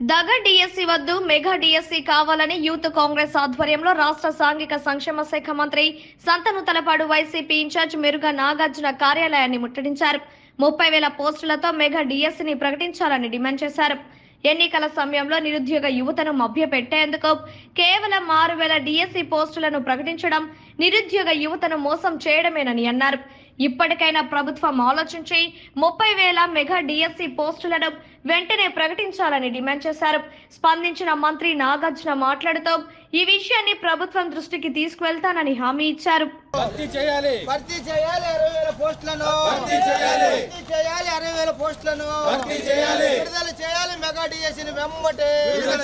దగ డిఎస్సి వద్దు mega DSC కావాలని యూత్ కాంగ్రెస్ ఆధ్వర్యంలో రాష్ట్ర సాంఘిక సంక్షేమ శాఖ మంత్రి సంతను తలపాడు వైసీపీ ఇన్ఛార్జ్ మెరుగ నాగార్జున కార్యాలయాన్ని ముట్టడించారు. 30,000 పోస్టులతో మెగా డిఎస్సిని ప్రకటించాలని డిమాండ్ చేశారు. ఎన్నికల సమయంలో నిరుద్యోగ యువతను మభ్యపెట్టేందుకు కేవలం 6,000 డిఎస్సి పోస్టులను ప్రకటించడం నిరుద్యోగ యువతను మోసం చేయడమేనని అన్నారు. ఇప్పటికైనా ప్రభుత్వం ఆలోచించి 30,000 మెగా డిఎస్సి పోస్టులను వెంటనే ప్రకటించాలని డిమాండ్ చేశారు. స్పందించిన మంత్రి నాగార్జున మాట్లాడుతూ ఈ విషయాన్ని ప్రభుత్వం దృష్టికి తీసుకువెళ్తానని హామీ ఇచ్చారు. భర్తీ చేయాలి 60,000 పోస్టులను విడుదల చేయాలి మెగా డిఎస్సిని వెంబటే విడుదల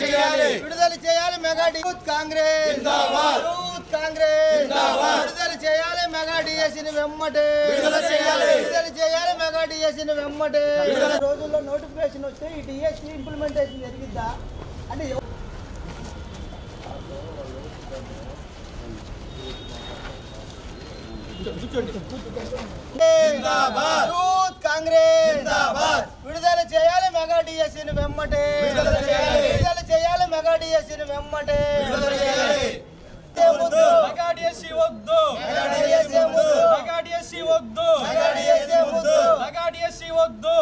చేయాలి మెగా యూత్ కాంగ్రెస్ విడుదల చేయాలి మెగా డిఎస్సిని వెంబటే విడుదల చేయాలి మెగా డిఎస్సిని వెంబటే రోజుల్లో నోటిఫికేషన్ వస్తే ఈ డిఎస్సి ఇంప్లిమెంటేషన్ జరిగిద్దా అంటే యూత్ కాంగ్రెస్ విడుదల చేయాలి మెగా డిఎస్సిని వెంబటే విడుదల చేయాలి మెగా డిఎస్సిని వెంబటే మెగా డిఎస్సి వద్దు మెగా డిఎస్సి వద్దు మెగా డిఎస్సి వద్దు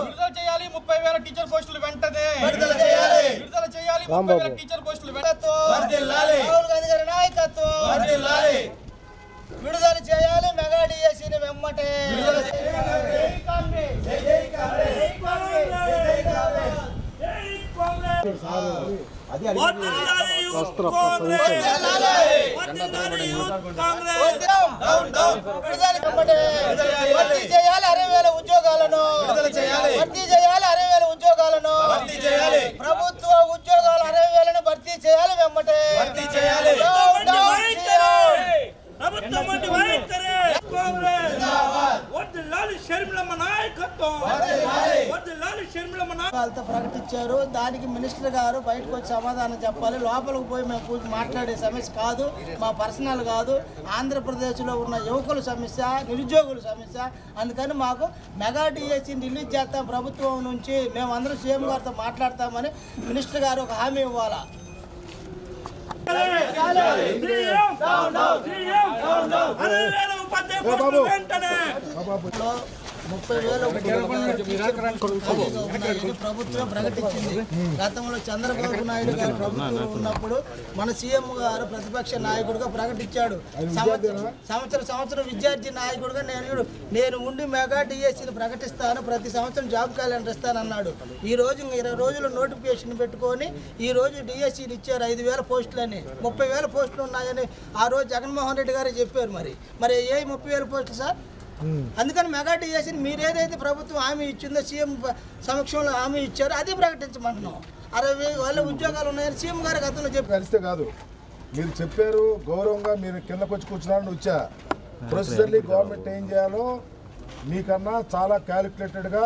విడుదల చేయాలి 30,000 టీచర్ పోస్టులు వెంటనే విడుదల చేయాలి 30,000 టీచర్ పోస్టులు రాహుల్ గాంధీ గారి నాయకత్వం విడుదల చేయాలి మెగా డిఎస్సిని వెంబటే భర్తీ చేయాలి 60,000 ఉద్యోగాలను ప్రభుత్వ ఉద్యోగాలు 60,000 భర్తీ చేయాలి వెంబటే ప్రకటించారు. దానికి మినిస్టర్ గారు బయటకు వచ్చి సమాధానం చెప్పాలి. లోపలికి పోయి మేము మాట్లాడే సమస్య కాదు, మా పర్సనల్ కాదు, ఆంధ్రప్రదేశ్లో ఉన్న యువకుల సమస్య, నిరుద్యోగుల సమస్య. అందుకని మాకు మెగా డిఎస్సిని రిలీజ్ చేస్తాం ప్రభుత్వం నుంచి, మేము అందరం సీఎం గారితో మాట్లాడతామని మినిస్టర్ గారు ఒక హామీ ఇవ్వాలా. 30,000 ప్రభుత్వం ప్రకటించింది. గతంలో చంద్రబాబు నాయుడు గారు ప్రభుత్వం ఉన్నప్పుడు మన సీఎం గారు ప్రతిపక్ష నాయకుడిగా ప్రకటించాడు. సంవత్సరం విద్యార్థి నాయకుడిగా నేను ఉండి మెగా డిఎస్సిని ప్రకటిస్తాను, ప్రతి సంవత్సరం జాబ్ క్యాలెండర్ ఇస్తానన్నాడు. ఈ రోజు 20 రోజులు నోటిఫికేషన్ పెట్టుకొని ఈ రోజు డిఎస్సిని ఇచ్చారు 5,000 పోస్టులని. 30,000 పోస్టులు ఉన్నాయని ఆ రోజు జగన్మోహన్ రెడ్డి గారు చెప్పారు. మరి ఏ 30,000 పోస్టులు సార్? అందుకని మెగా డిఎస్సిని మీరు ఏదైతే ప్రభుత్వం హామీ ఇచ్చిందో, సీఎం సమక్షంలో హామీ ఇచ్చారో అదే ప్రకటించమంటున్నాం. 60,000 ఉద్యోగాలు ఉన్నాయని సీఎం గారు గతంలో చెప్పారు. కలిస్తే కాదు, మీరు చెప్పారు గౌరవంగా, మీరు కిందకు వచ్చి కూర్చున్నారని వచ్చా. ప్రొసీజర్లీ గవర్నమెంట్ ఏం చేయాలో మీకన్నా చాలా క్యాలిక్యులేటెడ్గా,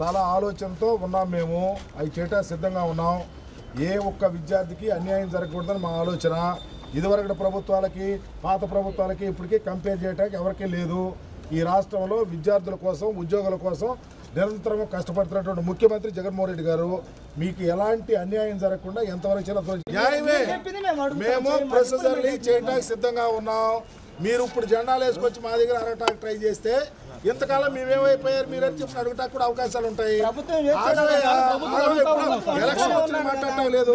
చాలా ఆలోచనతో ఉన్నాం. మేము అవి చేయడానికి సిద్ధంగా ఉన్నాం. ఏ ఒక్క విద్యార్థికి అన్యాయం జరగకూడదని మా ఆలోచన. ఇదివరకు ప్రభుత్వాలకి, పాత ప్రభుత్వాలకి ఇప్పటికీ కంపేర్ చేయడానికి ఎవరికీ లేదు. ఈ రాష్ట్రంలో విద్యార్థుల కోసం, ఉద్యోగుల కోసం నిరంతరం కష్టపడుతున్నటువంటి ముఖ్యమంత్రి జగన్మోహన్ రెడ్డి గారు మీకు ఎలాంటి అన్యాయం జరగకుండా ఎంతవరకు న్యాయమే మేము ప్రొసీజర్లీ చేయడానికి సిద్ధంగా ఉన్నాం. మీరు ఇప్పుడు జెండాలు వేసుకొచ్చి మా దగ్గర అడగటానికి ట్రై చేస్తే ఇంతకాలం మేమేమైపోయారు మీరని చెప్పి అడగటానికి కూడా అవకాశాలు ఉంటాయి. ఎలక్షన్ వచ్చిన మాట్లాడటం లేదు.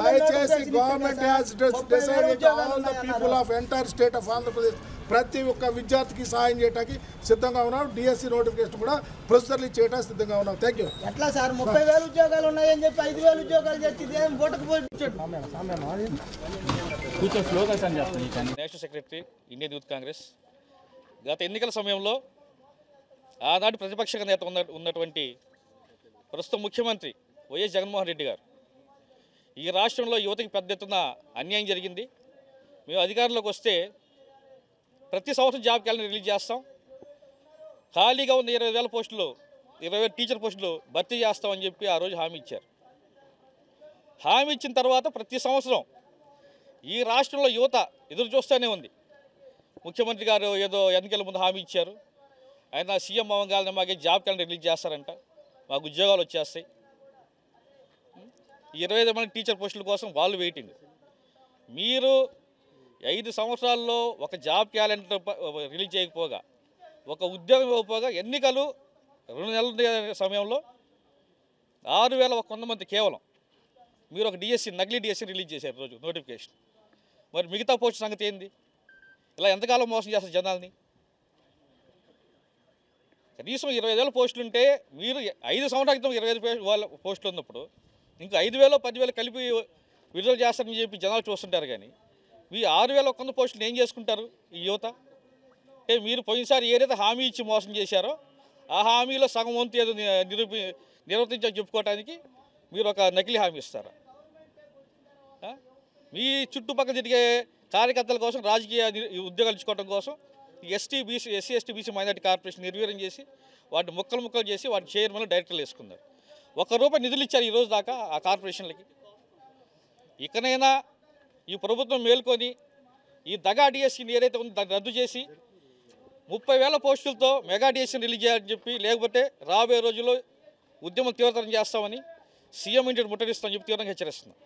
దయచేసి government has decided all the people of entire state of Andhra Pradesh ప్రతి ఒక్క విద్యార్థికి సహాయం చేయడానికి సిద్ధంగా ఉన్నాం. డిఎస్సి నోటిఫికేషన్ కూడా ప్రొసీజర్లీ చేయడానికి సిద్ధంగా ఉన్నాం. Thank you. ఎట్లా సార్ 30,000 ఉద్యోగాలు ఉన్నాయని చెప్పి 5,000 ఉద్యోగాలు చేస్తే national secretary Indian youth Congress. గత ఎన్నికల సమయంలో ఆనాటి ప్రతిపక్ష నేత ఉన్నటువంటి ప్రస్తుత ముఖ్యమంత్రి వైఎస్ జగన్మోహన్ రెడ్డి గారు ఈ రాష్ట్రంలో యువతకి పెద్ద ఎత్తున అన్యాయం జరిగింది. మేము అధికారంలోకి వస్తే ప్రతి సంవత్సరం జాబ్ క్యాలెండర్ రిలీజ్ చేస్తాం, ఖాళీగా ఉన్న 20,000 పోస్టులు, 20,000 టీచర్ పోస్టులు భర్తీ చేస్తామని చెప్పి ఆ రోజు హామీ ఇచ్చారు. హామీ ఇచ్చిన తర్వాత ప్రతి సంవత్సరం ఈ రాష్ట్రంలో యువత ఎదురు చూస్తూనే ఉంది. ముఖ్యమంత్రి గారు ఏదో ఎన్నికల ముందు హామీ ఇచ్చారు, ఆయన సీఎం అవ్వగానే మాకే జాబ్ క్యాలెండర్ రిలీజ్ చేస్తారంట, మాకు ఉద్యోగాలు వచ్చేస్తాయి. 25 మంది టీచర్ పోస్టుల కోసం వాళ్ళు వెయిటింగ్. మీరు 5 సంవత్సరాల్లో ఒక జాబ్ క్యాలెండర్ రిలీజ్ చేయకపోగా, ఒక ఉద్యోగం ఇవ్వకపోగా, ఎన్నికలు 2 నెలల సమయంలో 6,100 మంది కేవలం మీరు ఒక డిఎస్సి, నకిలీ డిఎస్సి రిలీజ్ చేశారు రోజు నోటిఫికేషన్. మరి మిగతా పోస్ట్ సంగతి ఏంది? ఇలా ఎంతకాలం మోసం చేస్తారు జనాల్ని? కనీసం 25,000 పోస్టులు ఉంటే మీరు 5 సంవత్సరాల క్రితం 25,000 పోస్టులు ఉన్నప్పుడు ఇంకా 5,000 10,000 కలిపి విడుదల చేస్తారని చెప్పి జనాలు చూస్తుంటారు. కానీ మీ 6,100 పోస్టులు ఏం చేసుకుంటారు ఈ యువత? అంటే మీరు పోయినసారి ఏదైతే హామీ ఇచ్చి మోసం చేశారో ఆ హామీలో సగం వంతు ఏదో నిర్వర్తించని చెప్పుకోవడానికి మీరు ఒక నకిలీ హామీ ఇస్తారా? మీ చుట్టుపక్కల తిరిగే కార్యకర్తల కోసం, రాజకీయ ఉద్యోగాలు ఇచ్చుకోవడం కోసం SC ST BC minority corporation నిర్వీర్యం చేసి వాటిని ముక్కలు చేసి వాటి చైర్మన్లు డైరెక్టర్లు వేసుకున్నారు. ₹1 నిధులు ఇచ్చారు ఈరోజు దాకా ఆ కార్పొరేషన్లకి. ఇకనైనా ఈ ప్రభుత్వం మేల్కొని ఈ దగా డిఎస్సీని ఏదైతే ఉందో దాన్ని రద్దు చేసి 30,000 పోస్టులతో మెగా డిఎస్సీని రిలీజ్ చేయాలని చెప్పి, లేకపోతే రాబోయే రోజుల్లో ఉద్యమం తీవ్రతరం చేస్తామని, సీఎం ఇంటిని ముట్టడిస్తామని చెప్పి తీవ్రంగా హెచ్చరిస్తున్నాం.